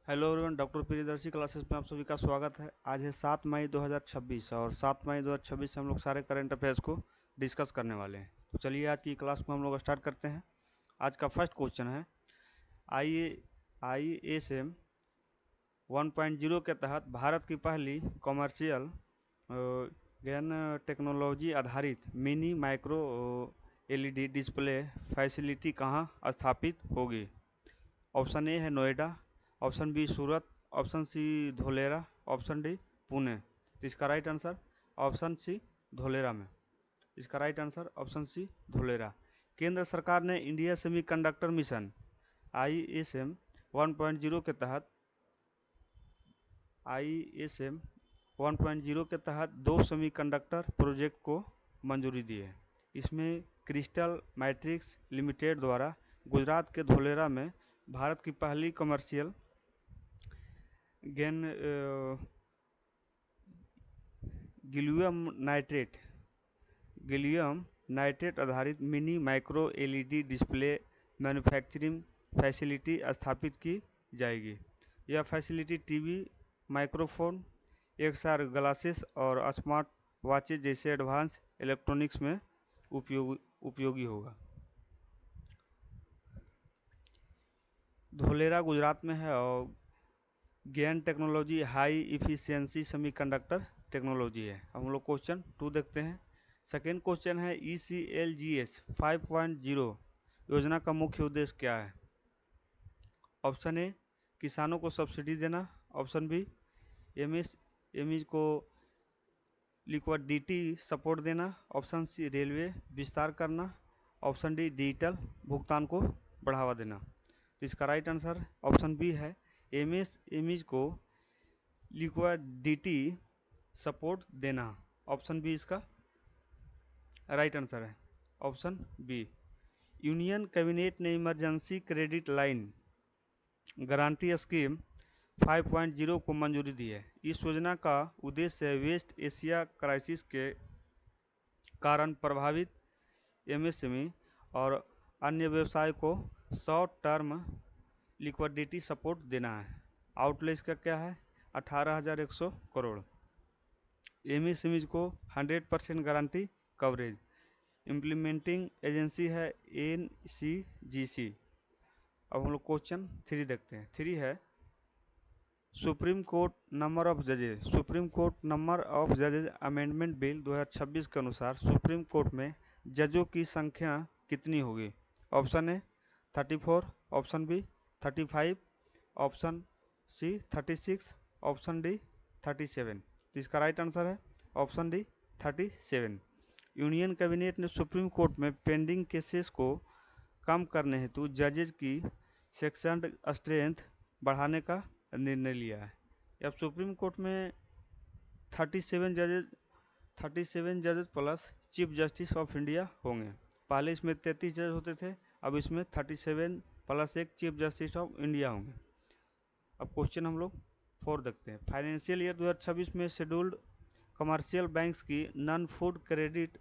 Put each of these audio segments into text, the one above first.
Hello everyone, doctor Priyadarshi classes में आप सभी का स्वागत है। आज है 7 मई 2026 और 7 मई 2026 से हम लोग सारे करंट अफेयर्स को डिस्कस करने वाले हैं। तो चलिए आज की क्लास को हम लोग स्टार्ट करते हैं। आज का फर्स्ट क्वेश्चन है ISM 1.0 के तहत भारत की पहली कॉमर्शियल ज्ञान टेक्नोलॉजी आधारित mini micro LED display facility कहाँ स्थापित होगी। ऑप्शन ए है Noida, option B Surat, option C Dholera, option D Pune. तो इसका right answer option C Dholera में। इसका right answer option C Dholera. केंद्र सरकार ने इंडिया सेमीकंडक्टर मिशन ISM 1.0 के तहत ISM 1.0 के तहत 2 सेमीकंडक्टर प्रोजेक्ट को मंजूरी दी है। इसमें क्रिस्टल मैट्रिक्स लिमिटेड द्वारा गुजरात के धोलेरा में भारत की पहली कमर्शियल गैन गैलियम नाइट्रेट आधारित mini micro LED display manufacturing facility स्थापित की जाएगी। यह facility TV, microphone, XR glasses और स्मार्ट वॉचेज जैसे एडवांस इलेक्ट्रॉनिक्स में उपयोगी होगा। धोलेरा गुजरात में है और ज्ञान technology high efficiency semiconductor technology है। हम लोग क्वेश्चन 2 देखते हैं। सेकेंड क्वेश्चन है ECLGS 5.0 योजना का मुख्य उद्देश्य क्या है। ऑप्शन ए किसानों को सब्सिडी देना, ऑप्शन बी MSME को लिक्विडिटी सपोर्ट देना, ऑप्शन सी रेलवे विस्तार करना, ऑप्शन डी डिजिटल भुगतान को बढ़ावा देना। तो इसका राइट आंसर ऑप्शन बी है MSME को लिक्विडिटी सपोर्ट देना। ऑप्शन बी इसका राइट आंसर है, ऑप्शन बी। यूनियन कैबिनेट ने emergency credit line guarantee scheme 5.0 को मंजूरी दी है। इस योजना का उद्देश्य वेस्ट एशिया क्राइसिस के कारण प्रभावित MSME और अन्य व्यवसाय को शॉर्ट टर्म लिक्विडिटी सपोर्ट देना है। आउटले इसका क्या है 18,100 करोड़। MSME को 100% गारंटी कवरेज। इम्प्लीमेंटिंग एजेंसी है NCGC। अब हम लोग क्वेश्चन 3 देखते हैं। 3 है सुप्रीम कोर्ट नंबर ऑफ जजेज अमेंडमेंट बिल 2026 के अनुसार सुप्रीम कोर्ट में जजों की संख्या कितनी होगी। Option A 34, option B 35, option C 36, option D 37। तो इसका राइट आंसर है ऑप्शन डी 37। यूनियन कैबिनेट ने सुप्रीम कोर्ट में पेंडिंग केसेस को कम करने हेतु जजेज की सेक्शन स्ट्रेंथ बढ़ाने का निर्णय लिया है। अब सुप्रीम कोर्ट में 37 जजेस plus chief justice of India होंगे। पहले इसमें 33 जज होते थे, अब इसमें 37 प्लस एक चीफ जस्टिस ऑफ इंडिया होंगे। अब क्वेश्चन हम लोग 4 देखते हैं। फाइनेंशियल ईयर 2026 में शेड्यूल्ड कमर्शियल बैंक्स की नॉन फूड क्रेडिट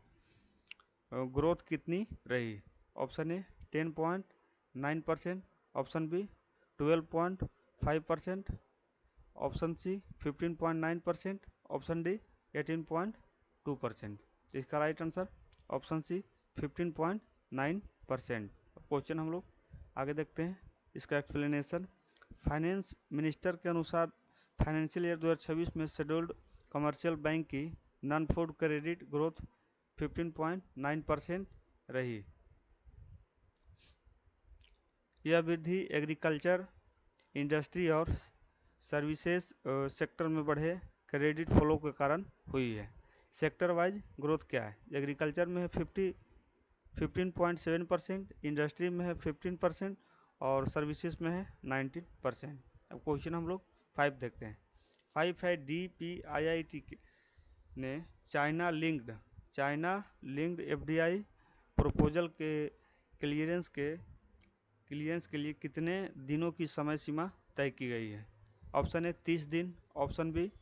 ग्रोथ कितनी रही। Option A 10.9%, option B 12.5%, option C 15.9%, option D 18.2%। इसका right answer option C 15.9%। Question हम लोग आगे देखते हैं। इसका एक्सप्लेनेशन फाइनेंस मिनिस्टर के अनुसार फाइनेंशियल ईयर 2026 में शेड्यूल्ड कमर्शियल बैंक की नॉन फूड क्रेडिट ग्रोथ 15.9% रही। यह वृद्धि एग्रीकल्चर, इंडस्ट्री और सर्विसेज सेक्टर में बढ़े क्रेडिट फ्लो के कारण हुई है। सेक्टर वाइज ग्रोथ क्या है। एग्रीकल्चर में है 15.7%, इंडस्ट्री में है 15% और सर्विसेज में है 19%। अब क्वेश्चन हम लोग 5 देखते हैं। 5 है DPIIT ने चाइना लिंक्ड FDI प्रपोजल के क्लियरेंस के लिए कितने दिनों की समय सीमा तय की गई है। ऑप्शन ए 30 दिन, ऑप्शन बी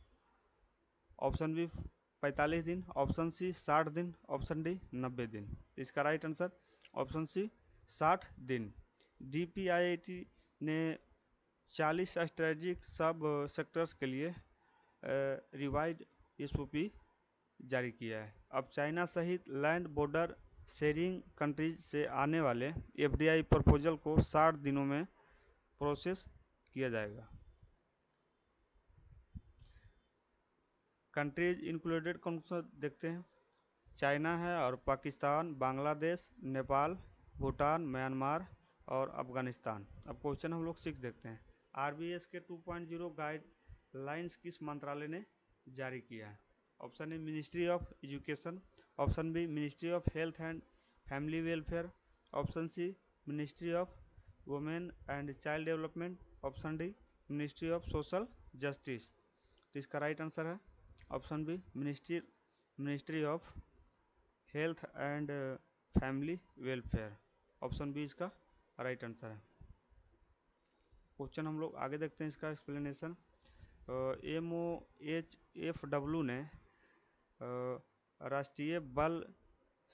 45 दिन, ऑप्शन सी 60 दिन, ऑप्शन डी 90 दिन। इसका राइट आंसर ऑप्शन सी 60 दिन। DPIIT ने 40 स्ट्रेटेजिक सब सेक्टर्स के लिए रिवाइड एसओपी जारी किया है। अब चाइना सहित लैंड बॉर्डर शेयरिंग कंट्रीज से आने वाले एफडीआई प्रपोजल को 60 दिनों में प्रोसेस किया जाएगा। कंट्रीज इंक्लूडेड कौन सा देखते हैं, चाइना है और पाकिस्तान, बांग्लादेश, नेपाल, भूटान, म्यांमार और अफगानिस्तान। अब क्वेश्चन हम लोग 6 देखते हैं। आरबीएस के 2.0 गाइडलाइंस किस मंत्रालय ने जारी किया है? Option A ministry of education, option B ministry of health and family welfare, option C ministry of women and child development, option D ministry of social justice. तो इसका राइट आंसर है option B ministry of health and family welfare. Option B इसका right answer है। Question हम लोग आगे देखते हैं इसका एक्सप्लेनेशन। MOHFW ने राष्ट्रीय बाल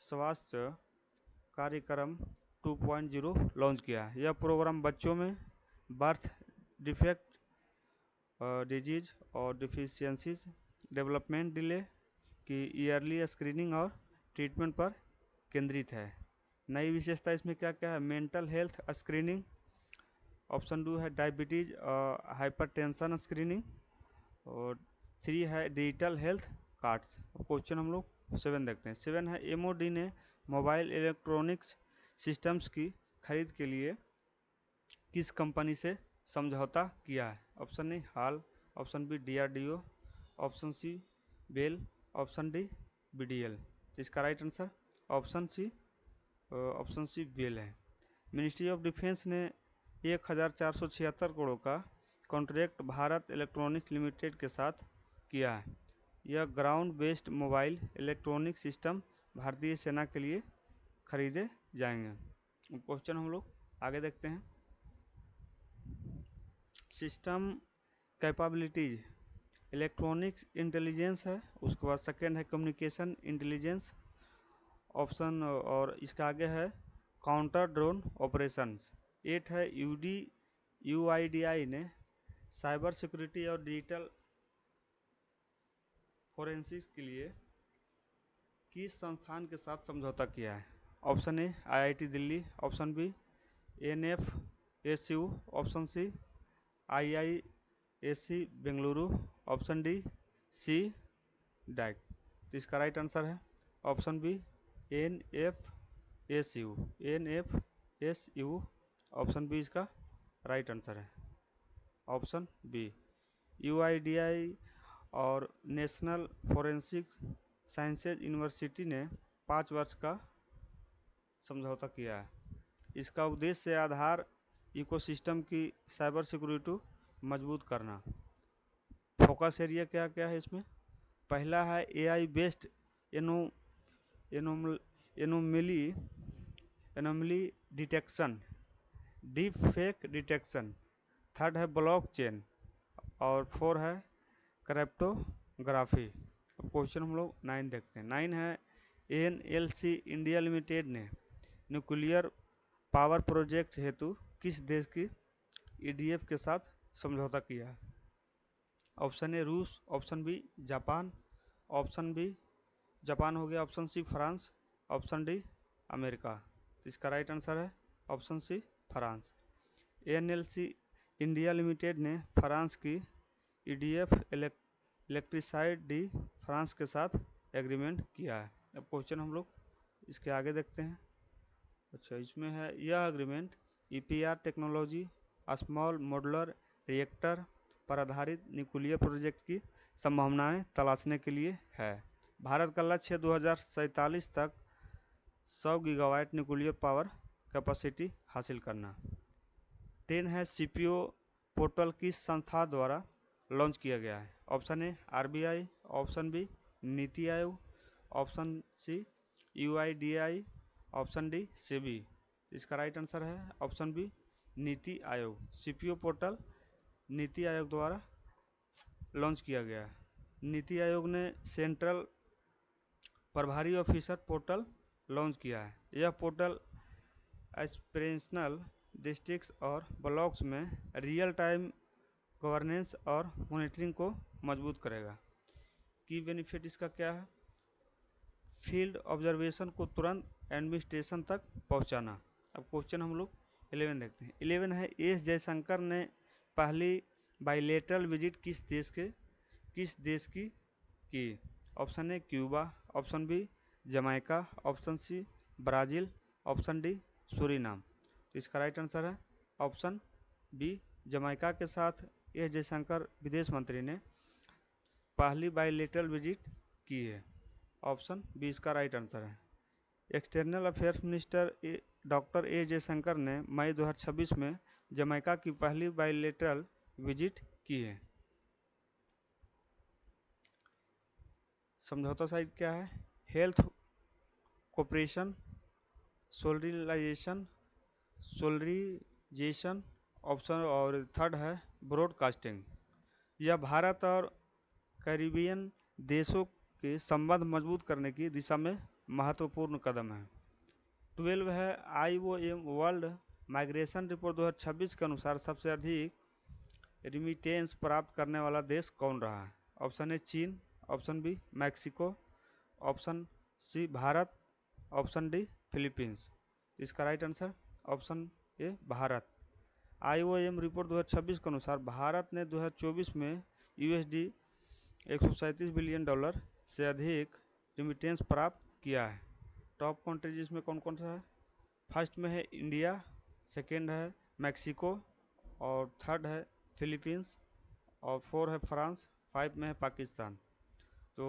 स्वास्थ्य कार्यक्रम 2.0 लॉन्च किया है। यह प्रोग्राम बच्चों में बर्थ डिफेक्ट, डिजीज और डिफिशियंसीज, डेवलपमेंट डिले की ईयरली स्क्रीनिंग और ट्रीटमेंट पर केंद्रित है। नई विशेषता इसमें क्या क्या है? मेंटल हेल्थ स्क्रीनिंग, ऑप्शन 2 है डायबिटीज हाइपरटेंशन स्क्रीनिंग, और 3 है डिजिटल हेल्थ कार्ड्स। क्वेश्चन हम लोग 7 देखते हैं। 7 है MOD ने मोबाइल इलेक्ट्रॉनिक्स सिस्टम्स की खरीद के लिए किस कंपनी से समझौता किया है? Option A HAL, option B DRDO, option C BEL, option D BDL। तो इसका right answer option C BEL है। मिनिस्ट्री ऑफ डिफेंस ने 1476 करोड़ का कॉन्ट्रैक्ट भारत इलेक्ट्रॉनिक्स लिमिटेड के साथ किया है। यह ground based mobile electronic system भारतीय सेना के लिए खरीदे जाएंगे। क्वेश्चन हम लोग आगे देखते हैं। सिस्टम कैपेबिलिटीज इलेक्ट्रॉनिक्स इंटेलिजेंस है, उसके बाद सेकेंड है कम्युनिकेशन इंटेलिजेंस ऑप्शन, और इसका आगे है काउंटर ड्रोन ऑपरेशंस। 8 है UIDI ने साइबर सिक्योरिटी और डिजिटल फोरेंसिक्स के लिए किस संस्थान के साथ समझौता किया है? Option A IIT Delhi, option B NFSU, option C IISc Bengaluru, option D CDAC। तो इसका राइट आंसर है option B NFSU। Option B इसका राइट आंसर है ऑप्शन बी। UIDI और नेशनल फोरेंसिक साइंसेज यूनिवर्सिटी ने 5 वर्ष का समझौता किया है। इसका उद्देश्य आधार इकोसिस्टम की साइबर सिक्योरिटी मजबूत करना। फोकस एरिया क्या क्या है इसमें? पहला है AI based anomaly detection, deep fake detection. Third है ब्लॉक चेन, और 4 है क्रिप्टोग्राफी। अब क्वेश्चन हम लोग 9 देखते हैं। 9 है NLC इंडिया लिमिटेड ने न्यूक्लियर पावर प्रोजेक्ट हेतु किस देश की EDF के साथ समझौता किया है? ऑप्शन ए रूस, option B Japan, option B Japan हो गया, option C France, option D America. तो इसका राइट आंसर है option C France. NLC India limited ने फ्रांस की EDF इलेक्ट्रिसाइड डी फ्रांस के साथ एग्रीमेंट किया है। अब क्वेश्चन हम लोग इसके आगे देखते हैं। अच्छा, इसमें है यह agreement EPR technology, small modular reactor पर आधारित न्यूक्लियर प्रोजेक्ट की संभावनाएं तलाशने के लिए है। भारत का लक्ष्य 2047 तक 100 गीगावाट न्यूक्लियर पावर कैपेसिटी हासिल करना। 10 है CPO पोर्टल किस संस्था द्वारा लॉन्च किया गया है? Option A RBI, option B Niti Aayog, option C UIDI, option D SEBI। इसका राइट आंसर है option B Niti Aayog. CPO portal NITI Aayog द्वारा लॉन्च किया गया है। नीति आयोग ने सेंट्रल प्रभारी ऑफिसर पोर्टल लॉन्च किया है। यह पोर्टल एस्पिरेशनल डिस्ट्रिक्ट्स और ब्लॉक्स में रियल टाइम गवर्नेंस और मॉनिटरिंग को मजबूत करेगा। की बेनिफिट इसका क्या है? फील्ड ऑब्जर्वेशन को तुरंत एडमिनिस्ट्रेशन तक पहुंचाना। अब क्वेश्चन हम लोग 11 देखते हैं। 11 है, एस जयशंकर ने पहली बाइलेटरल विजिट किस देश की? Option A Cuba, option B Jamaica, option C Brazil, option D Suriname. तो इसका राइट आंसर है ऑप्शन बी जमैका के साथ एस जयशंकर विदेश मंत्री ने पहली बाइलेटरल विजिट की है। ऑप्शन बी इसका राइट आंसर है। External affairs minister doctor A Jaishankar ने मई 2026 में जमैका की पहली बाइलेटरल विजिट की है। समझौता साइट क्या है? हेल्थ कोऑपरेशन, सोलरिजेशन ऑप्शन, और थर्ड है ब्रॉडकास्टिंग। यह भारत और कैरिबियन देशों के संबंध मजबूत करने की दिशा में महत्वपूर्ण कदम है। 12 है, IOM वर्ल्ड माइग्रेशन रिपोर्ट 2026 के अनुसार सबसे अधिक रिमिटेंस प्राप्त करने वाला देश कौन रहा है? ऑप्शन ए चीन, option B Mexico, option C Bharat, option D Philippines. इसका right answer option A Bharat. IOM report 2026 के अनुसार भारत ने 2024 में USD $137 बिलियन से अधिक रिमिटेंस प्राप्त किया है। टॉप कंट्रीज इसमें कौन कौन सा है? फर्स्ट में है इंडिया, सेकेंड है मैक्सिको, और थर्ड है फिलीपींस, और 4 है फ्रांस, 5 में है पाकिस्तान। तो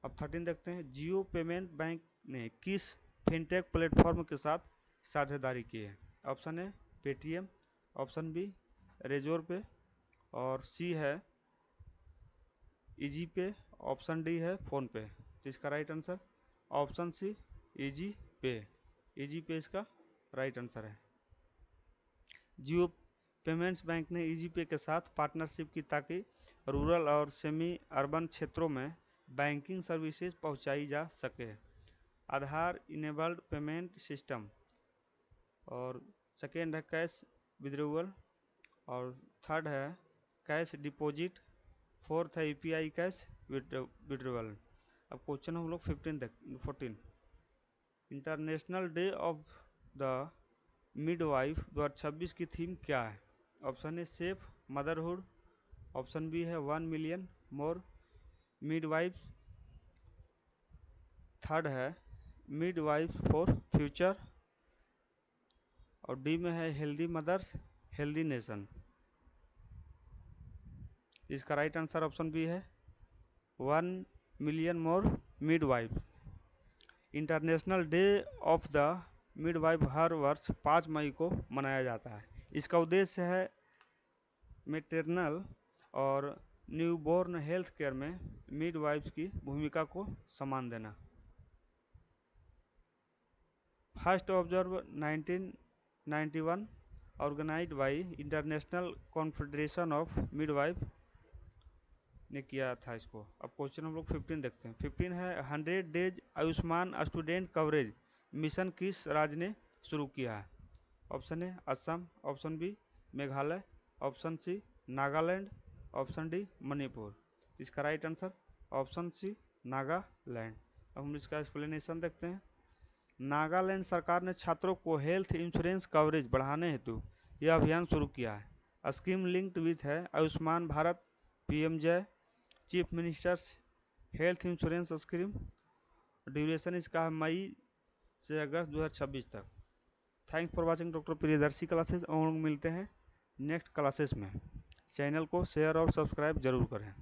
अब 13 देखते हैं। जियो पेमेंट बैंक ने किस फिनटेक प्लेटफॉर्म के साथ साझेदारी की है? Option A Paytm, option B Razorpay, और सी है इजी पे, ऑप्शन डी है फ़ोन पे। तो इसका right answer option C easy pay. Easy pay इसका राइट आंसर है। जियो पेमेंट्स बैंक ने इजी पे के साथ पार्टनरशिप की ताकि रूरल और सेमी अर्बन क्षेत्रों में बैंकिंग सर्विसेज पहुंचाई जा सके। आधार इनेबल्ड पेमेंट सिस्टम, और सेकेंड है कैश विड्रॉवल, और थर्ड है कैश डिपॉजिट, फोर्थ है UPI कैश विड्रॉवल। अब क्वेश्चन हम लोग 14 international day of the midwife 2026 की थीम क्या है? Option A safe motherhood, option B है 1 मिलियन मोर मिडवाइफ्स, थर्ड है मिडवाइफ फॉर फ्यूचर, और डी में है हेल्दी मदर्स हेल्दी नेशन। इसका राइट आंसर ऑप्शन बी है 1 million more midwife. International day of the midwife हर वर्ष 5 मई को मनाया जाता है। इसका उद्देश्य है मैटरनल और न्यूबॉर्न हेल्थ केयर में मिडवाइफ्स की भूमिका को सम्मान देना। First observe 1991 organised by international confederation of midwife ने किया था इसको। अब क्वेश्चन हम लोग 15 देखते हैं। 15 है 100 days Ayushman student coverage mission किस राज्य ने शुरू किया है? Option A Assam, option B Meghalaya, option C Nagaland, option D Manipur. इसका right answer option C Nagaland. अब हम इसका एक्सप्लेनेशन देखते हैं। नागालैंड सरकार ने छात्रों को हेल्थ इंश्योरेंस कवरेज बढ़ाने हेतु यह अभियान शुरू किया है। स्कीम लिंक्ड विथ है Ayushman Bharat PMJ chief ministers health insurance scheme. Duration इसका है मई से अगस्त 2026 तक। Thanks for watching doctor Priyadarshi classes. और मिलते हैं नेक्स्ट क्लासेस में। चैनल को शेयर और सब्सक्राइब जरूर करें।